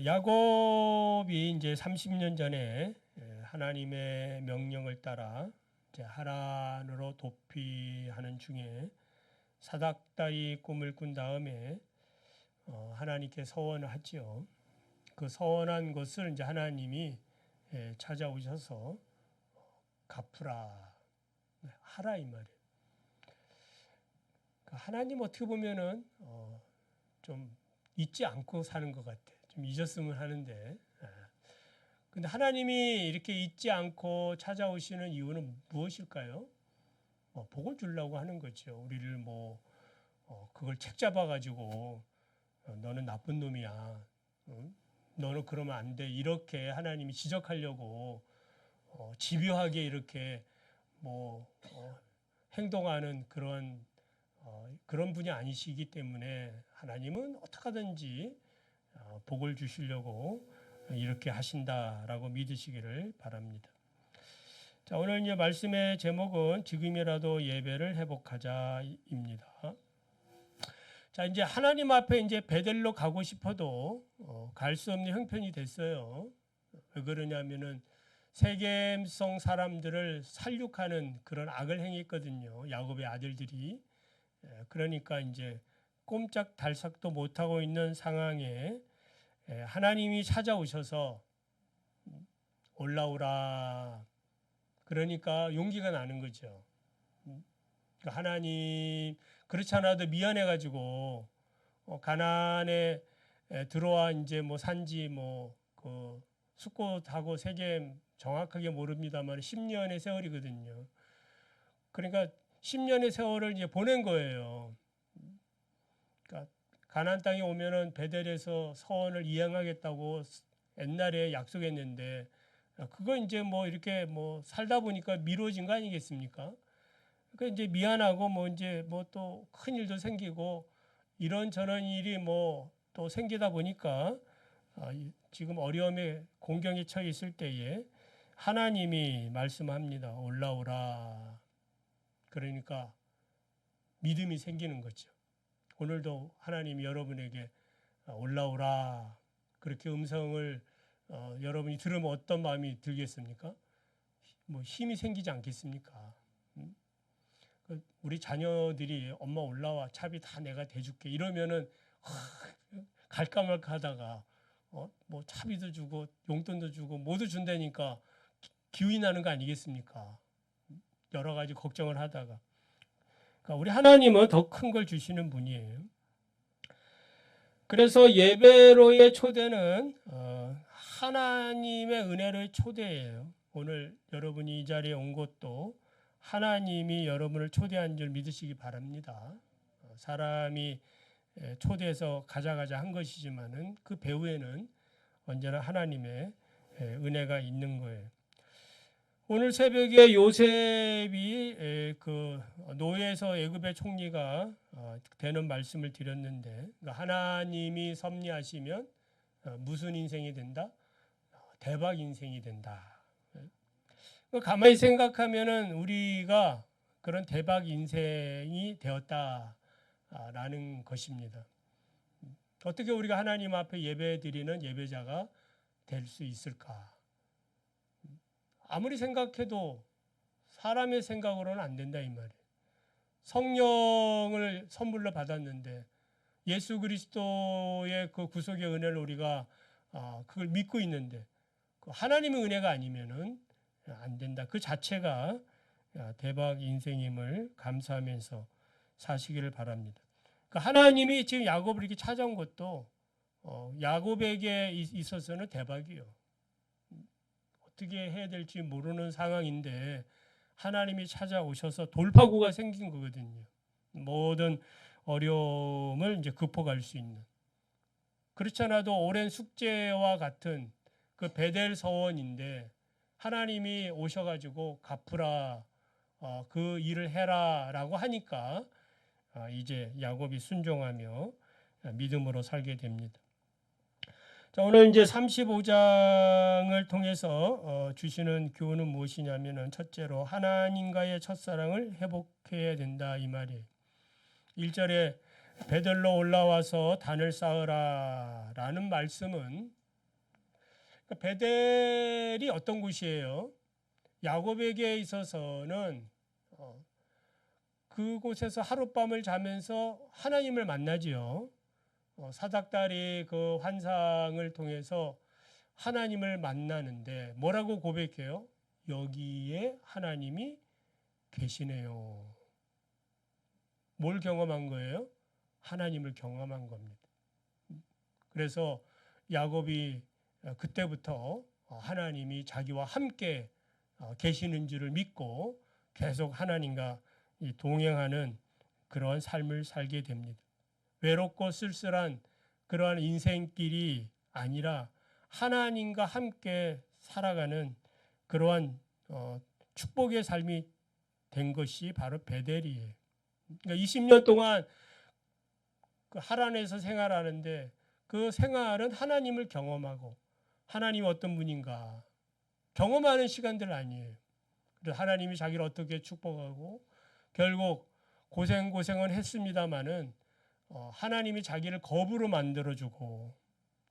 야곱이 이제 30년 전에 하나님의 명령을 따라 이제 하란으로 도피하는 중에 사닥다리 꿈을 꾼 다음에 하나님께 서원을 하지요. 그 서원한 것을 이제 하나님이 찾아오셔서 갚으라 하라 이 말이에요. 하나님 어떻게 보면은 좀 잊지 않고 사는 것 같아. 좀 잊었으면 하는데. 근데 하나님이 이렇게 잊지 않고 찾아오시는 이유는 무엇일까요? 복을 주려고 하는 거죠. 우리를 그걸 책 잡아가지고 너는 나쁜 놈이야. 너는 그러면 안 돼. 이렇게 하나님이 지적하려고 집요하게 이렇게 행동하는 그런 분이 아니시기 때문에 하나님은 어떻게 하든지 복을 주시려고 이렇게 하신다라고 믿으시기를 바랍니다. 자, 오늘 이제 말씀의 제목은 지금이라도 예배를 회복하자입니다. 자, 이제 하나님 앞에 이제 베델로 가고 싶어도 갈 수 없는 형편이 됐어요. 왜 그러냐면은 세겜성 사람들을 살육하는 그런 악을 행했거든요. 야곱의 아들들이. 그러니까 이제 꼼짝 달싹도 못하고 있는 상황에 하나님이 찾아오셔서 올라오라. 그러니까 용기가 나는 거죠. 하나님 그렇지 않아도 미안해가지고 가나안에 들어와 이제 산지 그 숫곳하고 세겜 정확하게 모릅니다만 10년의 세월이거든요. 그러니까 10년의 세월을 이제 보낸 거예요. 그러니까 가나안 땅에 오면은 베델에서 서원을 이행하겠다고 옛날에 약속했는데 그거 이제 이렇게 살다 보니까 미뤄진 거 아니겠습니까? 그 이제 미안하고 이제 또 큰 일도 생기고 이런저런 일이 또 생기다 보니까 지금 어려움에 공경에 처해 있을 때에 하나님이 말씀합니다. 올라오라. 그러니까 믿음이 생기는 거죠. 오늘도 하나님이 여러분에게 올라오라 그렇게 음성을 여러분이 들으면 어떤 마음이 들겠습니까? 힘이 생기지 않겠습니까? 우리 자녀들이 엄마 올라와 차비 다 내가 대줄게 이러면은 갈까 말까 하다가 차비도 주고 용돈도 주고 모두 준다니까 기운이 나는 거 아니겠습니까? 여러 가지 걱정을 하다가 그러니까 우리 하나님은 더 큰 걸 주시는 분이에요. 그래서 예배로의 초대는 하나님의 은혜로의 초대예요. 오늘 여러분이 이 자리에 온 것도 하나님이 여러분을 초대한 줄 믿으시기 바랍니다. 사람이 초대해서 가자 한 것이지만은 그 배후에는 언제나 하나님의 은혜가 있는 거예요. 오늘 새벽에 요셉이 그 노예에서 애굽의 총리가 되는 말씀을 드렸는데 하나님이 섭리하시면 무슨 인생이 된다? 대박 인생이 된다. 가만히 생각하면은 우리가 그런 대박 인생이 되었다라는 것입니다. 어떻게 우리가 하나님 앞에 예배드리는 예배자가 될 수 있을까? 아무리 생각해도 사람의 생각으로는 안 된다 이 말이에요. 성령을 선물로 받았는데 예수 그리스도의 그 구속의 은혜를 우리가 그걸 믿고 있는데 하나님의 은혜가 아니면은 안 된다. 그 자체가 대박 인생임을 감사하면서 사시기를 바랍니다. 그러니까 하나님이 지금 야곱을 이렇게 찾아온 것도 야곱에게 있어서는 대박이에요. 어떻게 해야 될지 모르는 상황인데 하나님이 찾아오셔서 돌파구가 생긴 거거든요. 모든 어려움을 이제 극복할 수 있는. 그렇지 않아도 오랜 숙제와 같은 그 베델 서원인데 하나님이 오셔가지고 갚으라 그 일을 해라라고 하니까 이제 야곱이 순종하며 믿음으로 살게 됩니다. 자, 오늘 이제 35장을 통해서 주시는 교훈은 무엇이냐면은 첫째로 하나님과의 첫사랑을 회복해야 된다 이 말이에요. 1절에 베델로 올라와서 단을 쌓으라라는 말씀은 베델이 어떤 곳이에요? 야곱에게 있어서는 그곳에서 하룻밤을 자면서 하나님을 만나지요. 사닥다리 그 환상을 통해서 하나님을 만나는데 뭐라고 고백해요? 여기에 하나님이 계시네요. 뭘 경험한 거예요? 하나님을 경험한 겁니다. 그래서 야곱이 그때부터 하나님이 자기와 함께 계시는 줄을 믿고 계속 하나님과 동행하는 그러한 삶을 살게 됩니다. 외롭고 쓸쓸한 그러한 인생길이 아니라 하나님과 함께 살아가는 그러한 축복의 삶이 된 것이 바로 베델이에요. 그러니까 20년 동안 그 하란에서 생활하는데 그 생활은 하나님을 경험하고 하나님 어떤 분인가 경험하는 시간들 아니에요. 그래서 하나님이 자기를 어떻게 축복하고 결국 고생은 했습니다마는 하나님이 자기를 거부로 만들어주고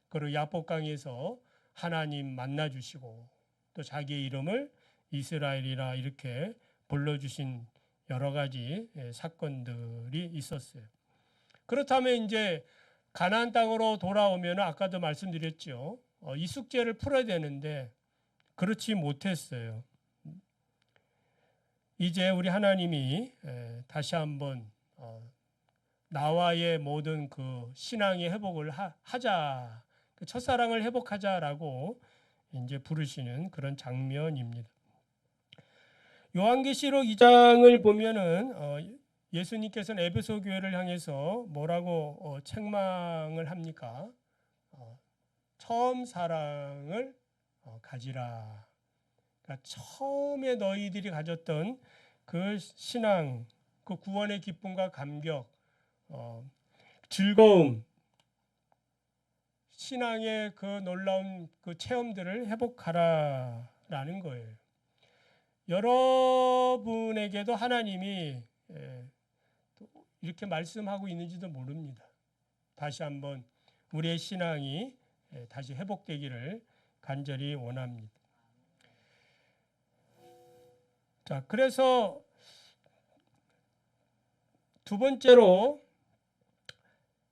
그리고 야복강에서 하나님 만나주시고 또 자기의 이름을 이스라엘이라 이렇게 불러주신 여러 가지 사건들이 있었어요. 그렇다면 이제 가나안 땅으로 돌아오면 아까도 말씀드렸죠. 이 숙제를 풀어야 되는데 그렇지 못했어요. 이제 우리 하나님이 다시 한번 나와의 모든 그 신앙의 회복을 하자, 첫사랑을 회복하자라고 이제 부르시는 그런 장면입니다. 요한계시록 2장을 보면은 예수님께서는 에베소 교회를 향해서 뭐라고 책망을 합니까? 처음 사랑을 가지라. 그러니까 처음에 너희들이 가졌던 그 신앙, 그 구원의 기쁨과 감격, 즐거움, 신앙의 그 놀라운 그 체험들을 회복하라라는 거예요. 여러분에게도 하나님이 이렇게 말씀하고 있는지도 모릅니다. 다시 한번 우리의 신앙이 다시 회복되기를 간절히 원합니다. 자, 그래서 두 번째로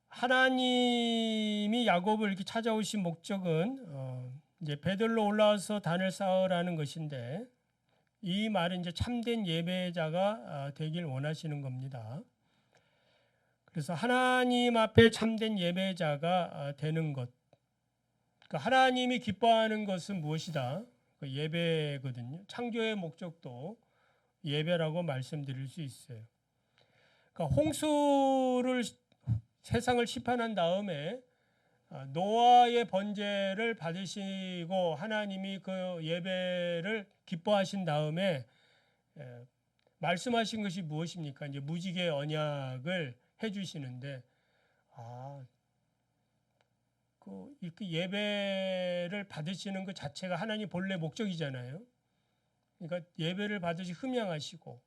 하나님이 야곱을 이렇게 찾아오신 목적은 이제 베들로 올라와서 단을 쌓으라는 것인데 이 말은 이제 참된 예배자가 되길 원하시는 겁니다. 그래서 하나님 앞에 참된 예배자가 되는 것. 그러니까 하나님이 기뻐하는 것은 무엇이다? 그 예배거든요. 창조의 목적도 예배라고 말씀드릴 수 있어요. 그러니까 홍수를 세상을 심판한 다음에 노아의 번제를 받으시고 하나님이 그 예배를 기뻐하신 다음에 말씀하신 것이 무엇입니까? 이제 무지개 언약을 해주시는데 이렇게 예배를 받으시는 것 자체가 하나님 본래 목적이잖아요. 그러니까 예배를 받으시 흠양하시고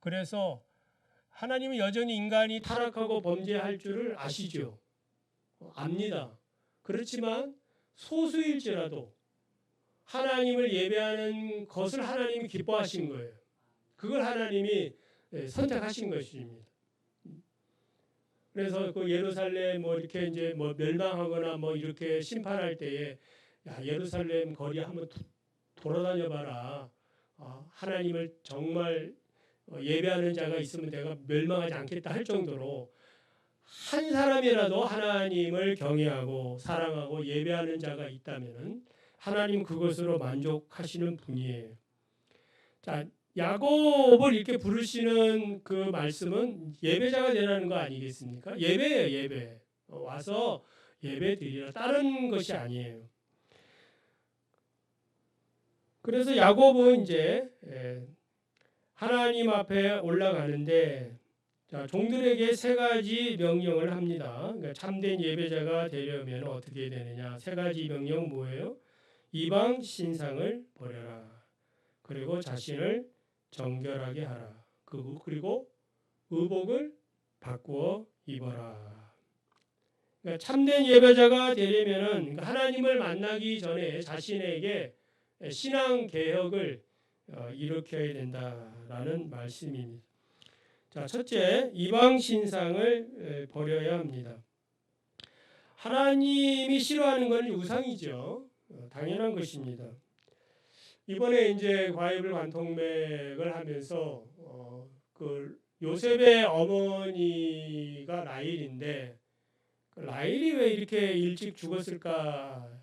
그래서 하나님은 여전히 인간이 타락하고 범죄할 줄을 아시죠. 압니다. 그렇지만 소수일지라도 하나님을 예배하는 것을 하나님이 기뻐하신 거예요. 그걸 하나님이 선택하신 것입니다. 그래서 그 예루살렘 뭐 이렇게 이제 뭐 멸망하거나 뭐 이렇게 심판할 때에 야 예루살렘 거리 한번 돌아다녀 봐라. 하나님을 정말 예배하는 자가 있으면 내가 멸망하지 않겠다 할 정도로 한 사람이라도 하나님을 경외하고 사랑하고 예배하는 자가 있다면 하나님 그것으로 만족하시는 분이에요. 자, 야곱을 이렇게 부르시는 그 말씀은 예배자가 되라는 거 아니겠습니까? 예배예요, 예배. 와서 예배 드리라. 다른 것이 아니에요. 그래서 야곱은 이제 하나님 앞에 올라가는데 자, 종들에게 세 가지 명령을 합니다. 그러니까 참된 예배자가 되려면 어떻게 되느냐? 세 가지 명령 뭐예요? 이방 신상을 버려라. 그리고 자신을 정결하게 하라. 그리고 의복을 바꾸어 입어라. 그러니까 참된 예배자가 되려면은 그러니까 하나님을 만나기 전에 자신에게 신앙 개혁을 일으켜야 된다라는 말씀입니다. 자, 첫째, 이방 신상을 버려야 합니다. 하나님이 싫어하는 것은 우상이죠. 당연한 것입니다. 이번에 이제 과일불 관통맥을 하면서 그 요셉의 어머니가 라헬인데 라헬이 왜 이렇게 일찍 죽었을까?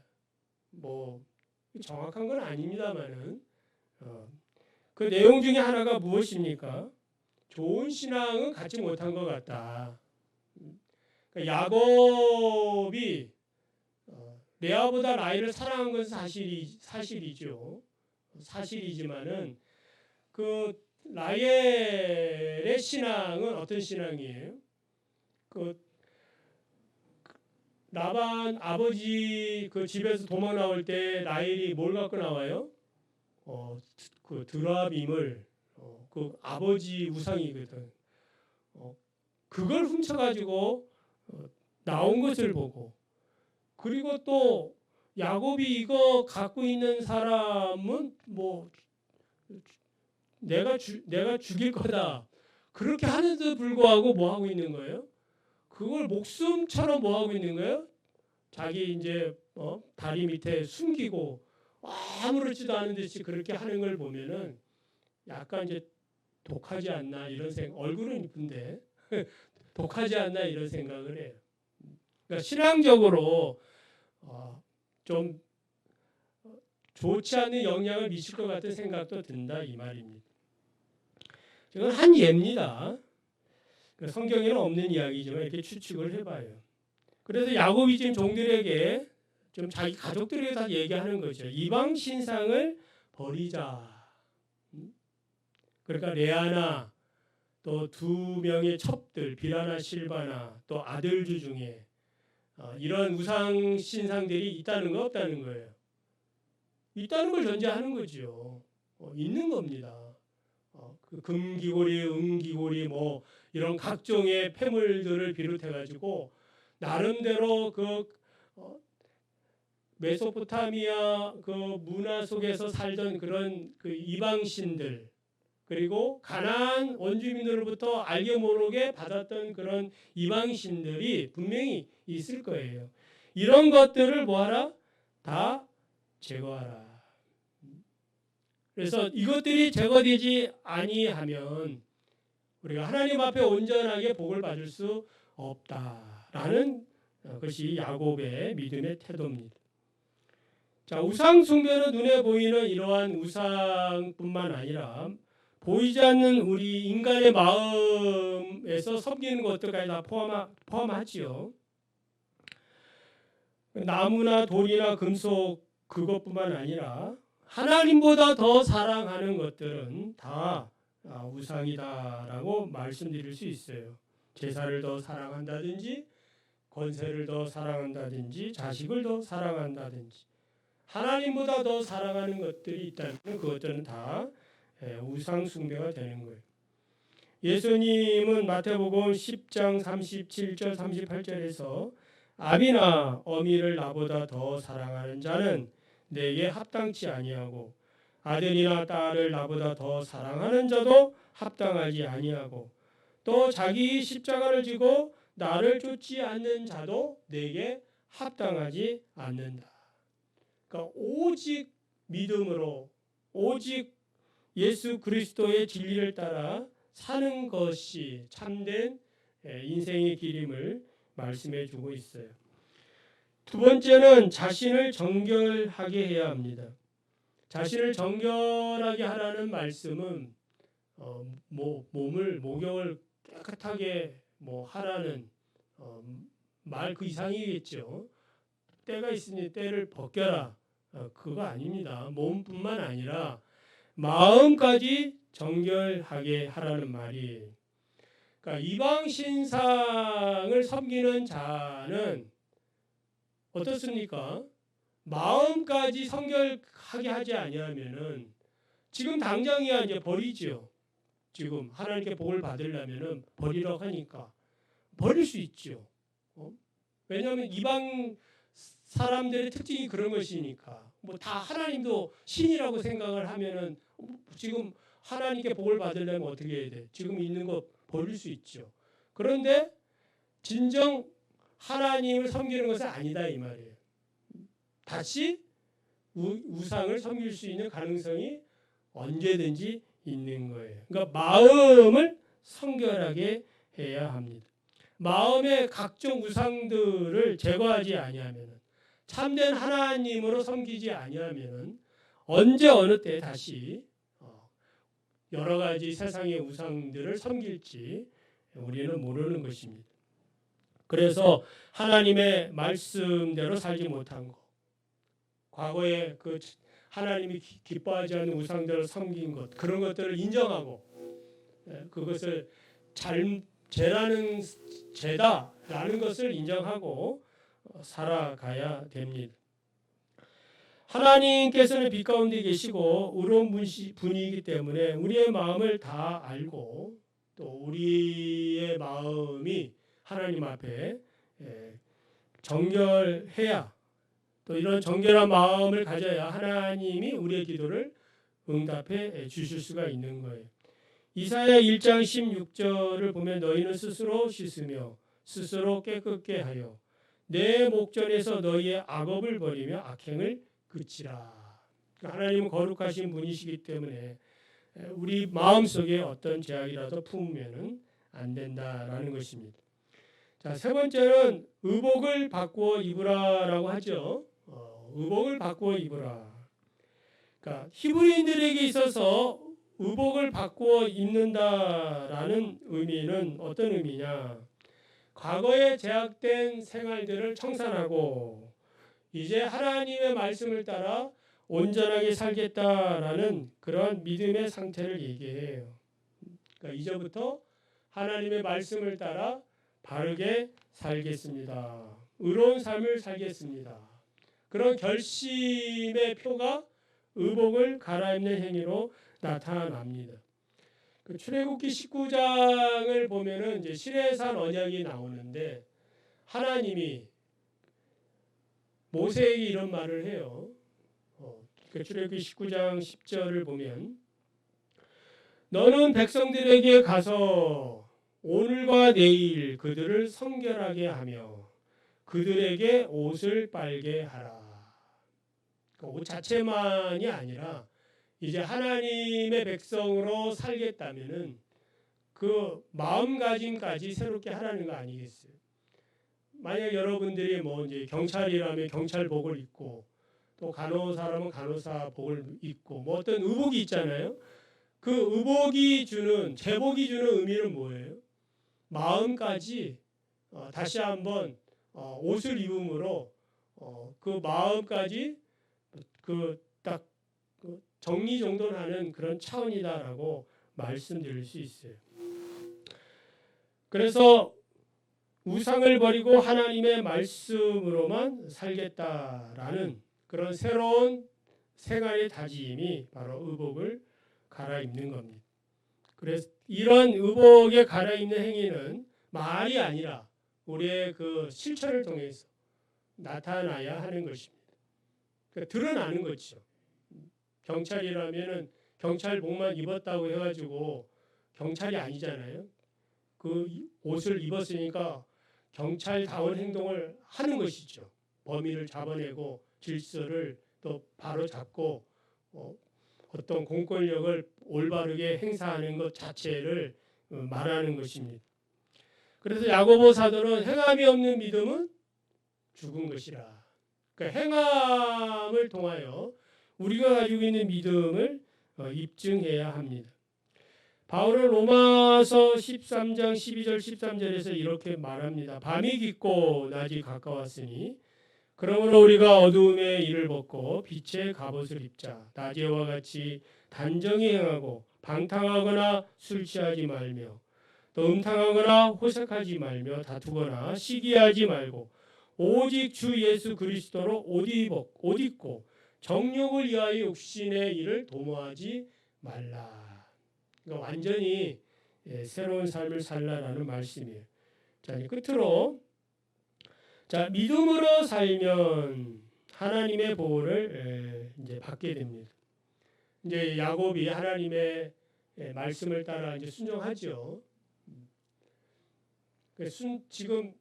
뭐 정확한 건 아닙니다만은 그 내용 중에 하나가 무엇입니까? 좋은 신앙은 갖지 못한 것 같다. 그러니까 야곱이 레아보다 라헬을 사랑한 것은 사실이죠. 사실이지만은 그 라헬의 신앙은 어떤 신앙이에요? 그 라반 아버지 그 집에서 도망 나올 때 라헬이 뭘 갖고 나와요? 그 드라빔을 그 아버지 우상이거든. 그걸 훔쳐가지고 나온 것을 보고 그리고 또 야곱이 이거 갖고 있는 사람은 뭐 내가 죽일 거다. 그렇게 하는데도 불구하고 뭐 하고 있는 거예요? 그걸 목숨처럼 뭐 하고 있는 거예요? 자기 이제 다리 밑에 숨기고 아무렇지도 않은 듯이 그렇게 하는 걸 보면은 약간 이제 독하지 않나 이런 생각. 얼굴은 이쁜데 독하지 않나 이런 생각을 해요. 그러니까 신앙적으로 좀 좋지 않은 영향을 미칠 것 같은 생각도 든다 이 말입니다. 이건 한 예입니다. 성경에는 없는 이야기지만 이렇게 추측을 해봐요. 그래서 야곱이 지금 종들에게 좀 자기 가족들에게 다 얘기하는 거죠. 이방 신상을 버리자. 그러니까 레아나 또 2명의 첩들 비라나 실바나 또 아들주 중에 이런 우상 신상들이 있다는 거 없다는 거예요. 있다는 걸 전제하는 거죠. 있는 겁니다. 그 금기고리, 은기고리 뭐 이런 각종의 폐물들을 비롯해 가지고 나름대로 그 메소포타미아 그 문화 속에서 살던 그런 그 이방신들 그리고 가나안 원주민으로부터 알게 모르게 받았던 그런 이방신들이 분명히 있을 거예요. 이런 것들을 뭐하라? 다 제거하라. 그래서 이것들이 제거되지 아니하면 우리가 하나님 앞에 온전하게 복을 받을 수 없다라는 것이 야곱의 믿음의 태도입니다. 자, 우상 숭배는 눈에 보이는 이러한 우상뿐만 아니라 보이지 않는 우리 인간의 마음에서 섬기는 것들까지 다 포함하지요. 나무나 돌이나 금속 그것뿐만 아니라 하나님보다 더 사랑하는 것들은 다 우상이다라고 말씀드릴 수 있어요. 제사를 더 사랑한다든지 권세를 더 사랑한다든지 자식을 더 사랑한다든지 하나님보다 더 사랑하는 것들이 있다면 그것들은 다 우상 숭배가 되는 거예요. 예수님은 마태복음 10장 37절 38절에서 아비나 어미를 나보다 더 사랑하는 자는 내게 합당치 아니하고 아들이나 딸을 나보다 더 사랑하는 자도 합당하지 아니하고 또 자기 십자가를 지고 나를 쫓지 않는 자도 내게 합당하지 않는다. 그러니까 오직 믿음으로 오직 예수 그리스도의 진리를 따라 사는 것이 참된 인생의 길임을 말씀해 주고 있어요. 두 번째는 자신을 정결하게 해야 합니다. 자신을 정결하게 하라는 말씀은 목욕을 깨끗하게 하라는 말 그 이상이겠죠. 때가 있으니 때를 벗겨라. 그거 아닙니다. 몸뿐만 아니라 마음까지 정결하게 하라는 말이에요. 그러니까 이방 신상을 섬기는 자는 어떻습니까? 마음까지 성결하게 하지 아니하면은 지금 당장이야 이제 버리죠. 지금 하나님께 복을 받으려면은 버리라고 하니까 버릴 수 있죠. 왜냐하면 이방 사람들의 특징이 그런 것이니까. 뭐 다 하나님도 신이라고 생각을 하면은 지금 하나님께 복을 받으려면 어떻게 해야 돼? 지금 있는 거 버릴 수 있죠. 그런데 진정 하나님을 섬기는 것은 아니다 이 말이에요. 다시 우상을 섬길 수 있는 가능성이 언제든지 있는 거예요. 그러니까 마음을 성결하게 해야 합니다. 마음의 각종 우상들을 제거하지 아니하면, 참된 하나님으로 섬기지 아니하면 언제 어느 때 다시 여러 가지 세상의 우상들을 섬길지 우리는 모르는 것입니다. 그래서 하나님의 말씀대로 살지 못한 것, 과거에 그 하나님이 기뻐하지 않는 우상들을 섬긴 것, 그런 것들을 인정하고 그것을 죄다라는 것을 인정하고 살아가야 됩니다. 하나님께서는 빛 가운데 계시고 의로운 분이기 때문에 우리의 마음을 다 알고 또 우리의 마음이 하나님 앞에 정결해야, 또 이런 정결한 마음을 가져야 하나님이 우리의 기도를 응답해 주실 수가 있는 거예요. 이사야 1장 16절을 보면 너희는 스스로 씻으며 스스로 깨끗게 하여 내 목전에서 너희의 악업을 버리며 악행을 그치라. 하나님은 거룩하신 분이시기 때문에 우리 마음속에 어떤 죄악이라도 품으면 안 된다라는 것입니다. 자, 세 번째는 의복을 바꾸어 입으라라고 하죠. 의복을 바꾸어 입으라. 그러니까 히브리인들에게 있어서 의복을 바꾸어 입는다라는 의미는 어떤 의미냐? 과거에 제약된 생활들을 청산하고 이제 하나님의 말씀을 따라 온전하게 살겠다라는 그런 믿음의 상태를 얘기해요. 그러니까 이제부터 하나님의 말씀을 따라 바르게 살겠습니다. 의로운 삶을 살겠습니다. 그런 결심의 표가 의복을 갈아입는 행위로 나타납니다. 그 출애굽기 19장을 보면은 이제 시내산 언약이 나오는데 하나님이 모세에게 이런 말을 해요. 그 출애굽기 19장 10절을 보면 너는 백성들에게 가서 오늘과 내일 그들을 성결하게 하며 그들에게 옷을 빨게 하라. 옷 자체만이 아니라 이제 하나님의 백성으로 살겠다면은 그 마음가짐까지 새롭게 하라는 거 아니겠어요? 만약 여러분들이 뭐 이제 경찰이라면 경찰복을 입고 또 간호사라면 간호사복을 입고 뭐 어떤 의복이 있잖아요. 그 의복이 주는, 제복이 주는 의미는 뭐예요? 마음까지 다시 한번 옷을 입음으로 그 마음까지 딱 정리정돈하는 그런 차원이다라고 말씀드릴 수 있어요. 그래서 우상을 버리고 하나님의 말씀으로만 살겠다라는 그런 새로운 생활의 다짐이 바로 의복을 갈아입는 겁니다. 그래서 이런 의복에 갈아입는 행위는 말이 아니라 우리의 그 실천을 통해서 나타나야 하는 것입니다. 그러니까 드러나는 거죠. 경찰이라면은 경찰복만 입었다고 해가지고 경찰이 아니잖아요. 그 옷을 입었으니까 경찰다운 행동을 하는 것이죠. 범인을 잡아내고 질서를 또 바로 잡고 어떤 공권력을 올바르게 행사하는 것 자체를 말하는 것입니다. 그래서 야고보 사도는 행함이 없는 믿음은 죽은 것이라. 그러니까 행함을 통하여 우리가 가지고 있는 믿음을 입증해야 합니다. 바울은 로마서 13장 12절 13절에서 이렇게 말합니다. 밤이 깊고 낮이 가까웠으니 그러므로 우리가 어두움의 일을 벗고 빛의 갑옷을 입자. 낮에와 같이 단정히 행하고 방탕하거나 술 취하지 말며 또 음탕하거나 호색하지 말며 다투거나 시기하지 말고 오직 주 예수 그리스도로 옷 입고 정욕을 위하여 육신의 일을 도모하지 말라. 그러니까 완전히 새로운 삶을 살라라는 말씀이에요. 자, 끝으로 자, 믿음으로 살면 하나님의 보호를 이제 받게 됩니다. 이제 야곱이 하나님의 말씀을 따라 이제 순종하죠. 지금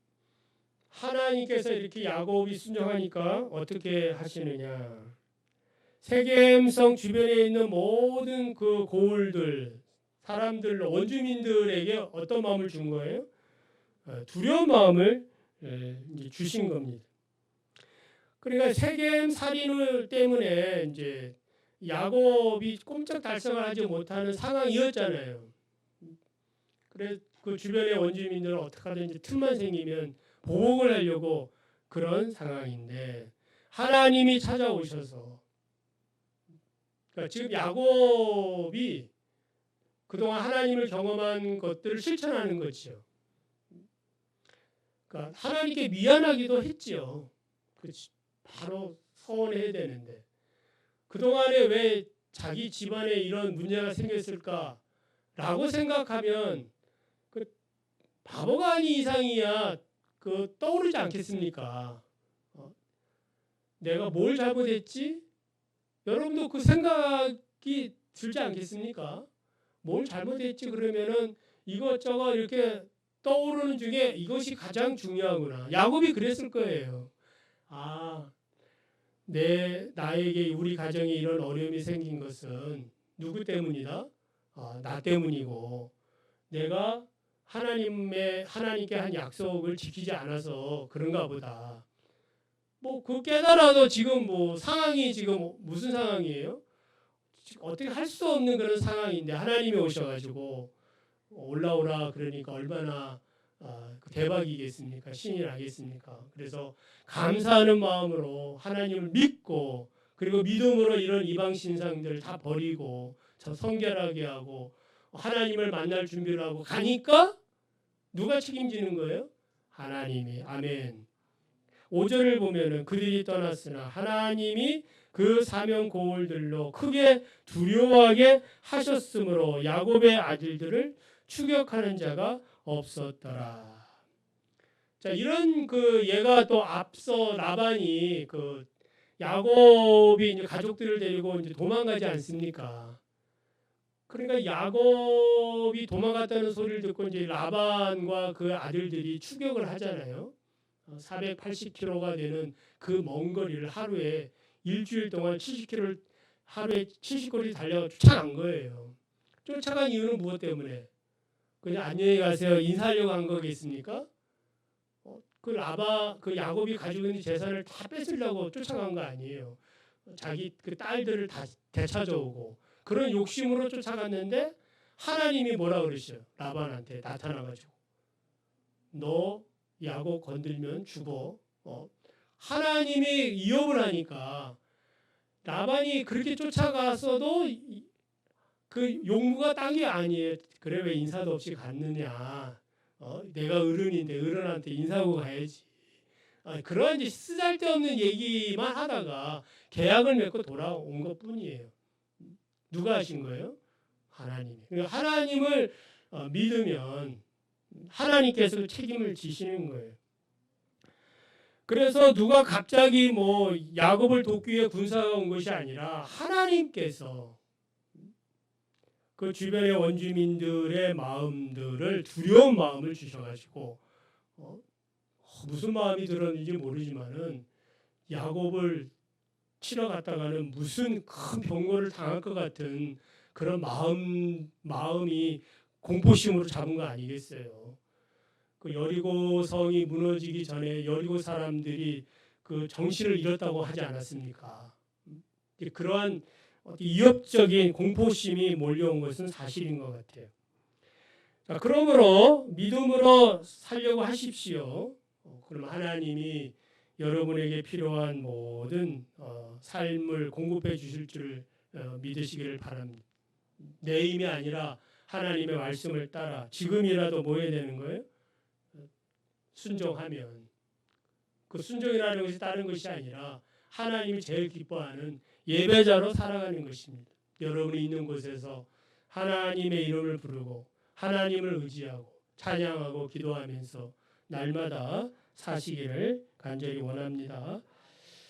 하나님께서 이렇게 야곱이 순종하니까 어떻게 하시느냐? 세겜성 주변에 있는 모든 그 고을들, 사람들, 원주민들에게 어떤 마음을 준 거예요? 두려운 마음을 이제 주신 겁니다. 그러니까 세겜 살인 때문에 이제 야곱이 꼼짝달싹을 하지 못하는 상황이었잖아요. 그래서 그 주변의 원주민들은 어떻게 하든지 틈만 생기면 보복을 하려고 그런 상황인데 하나님이 찾아오셔서, 그러니까 지금 야곱이 그동안 하나님을 경험한 것들을 실천하는 거죠. 그러니까 하나님께 미안하기도 했지요. 바로 서원해야 되는데 그동안에 왜 자기 집안에 이런 문제가 생겼을까라고 생각하면 그 바보가 아닌 이상이야 떠오르지 않겠습니까? 내가 뭘 잘못했지? 여러분도 그 생각이 들지 않겠습니까? 뭘 잘못했지 그러면은 이것저것 이렇게 떠오르는 중에 이것이 가장 중요하구나. 야곱이 그랬을 거예요. 나에게 우리 가정에 이런 어려움이 생긴 것은 누구 때문이다? 나 때문이고 내가 하나님께 한 약속을 지키지 않아서 그런가 보다. 그 깨달아도 지금 상황이 지금 무슨 상황이에요? 어떻게 할 수 없는 그런 상황인데 하나님이 오셔가지고 올라오라 그러니까 얼마나 대박이겠습니까? 신이 나겠습니까? 그래서 감사하는 마음으로 하나님을 믿고 그리고 믿음으로 이런 이방 신상들을 다 버리고 저 성결하게 하고 하나님을 만날 준비를 하고 가니까 누가 책임지는 거예요? 하나님이. 아멘. 5절을 보면은 그들이 떠났으나 하나님이 그 사명 고울들로 크게 두려워하게 하셨으므로 야곱의 아들들을 추격하는 자가 없었더라. 자, 이런 얘가 또 앞서 라반이 야곱이 이제 가족들을 데리고 이제 도망가지 않습니까? 그러니까 야곱이 도망갔다는 소리를 듣고 이제 라반과 그 아들들이 추격을 하잖아요. 480km가 되는 그 먼 거리를 하루에 일주일 동안 70km를 하루에 70거리 달려 쫓아간 거예요. 쫓아간 이유는 무엇 때문에? 그냥 안녕히 가세요 인사하려고 한 거겠습니까? 그 야곱이 가지고 있는 재산을 다 뺏으려고 쫓아간 거 아니에요. 자기 그 딸들을 다 되찾아오고 그런 욕심으로 쫓아갔는데 하나님이 뭐라 그러셔요? 라반한테 나타나가지고 너 야곱 건들면 죽어. 하나님이 위협을 하니까 라반이 그렇게 쫓아갔어도 그 용무가 딴 게 아니에요. 그래 왜 인사도 없이 갔느냐. 내가 어른인데 어른한테 인사하고 가야지. 그런 이제 쓰잘데없는 얘기만 하다가 계약을 맺고 돌아온 것뿐이에요. 누가 하신 거예요? 하나님이. 그러니까 하나님을 믿으면 하나님께서 책임을 지시는 거예요. 그래서 누가 갑자기 야곱을 돕기 위해 군사가 온 것이 아니라 하나님께서 그 주변의 원주민들의 마음들을 두려운 마음을 주셔가지고 무슨 마음이 들었는지 모르지만은 야곱을 치러 갔다가는 무슨 큰 병고를 당할 것 같은 그런 마음이 공포심으로 잡은 거 아니겠어요? 그 여리고 성이 무너지기 전에 여리고 사람들이 그 정신을 잃었다고 하지 않았습니까? 그러한 위협적인 공포심이 몰려온 것은 사실인 것 같아요. 자, 그러므로 믿음으로 살려고 하십시오. 그럼 하나님이 여러분에게 필요한 모든 삶을 공급해 주실 줄 믿으시기를 바랍니다. 내 힘이 아니라 하나님의 말씀을 따라 지금이라도 뭐 해야 되는 거예요? 순종하면. 그 순종이라는 것이 다른 것이 아니라 하나님이 제일 기뻐하는 예배자로 살아가는 것입니다. 여러분이 있는 곳에서 하나님의 이름을 부르고 하나님을 의지하고 찬양하고 기도하면서 날마다 사시기를 간절히 원합니다.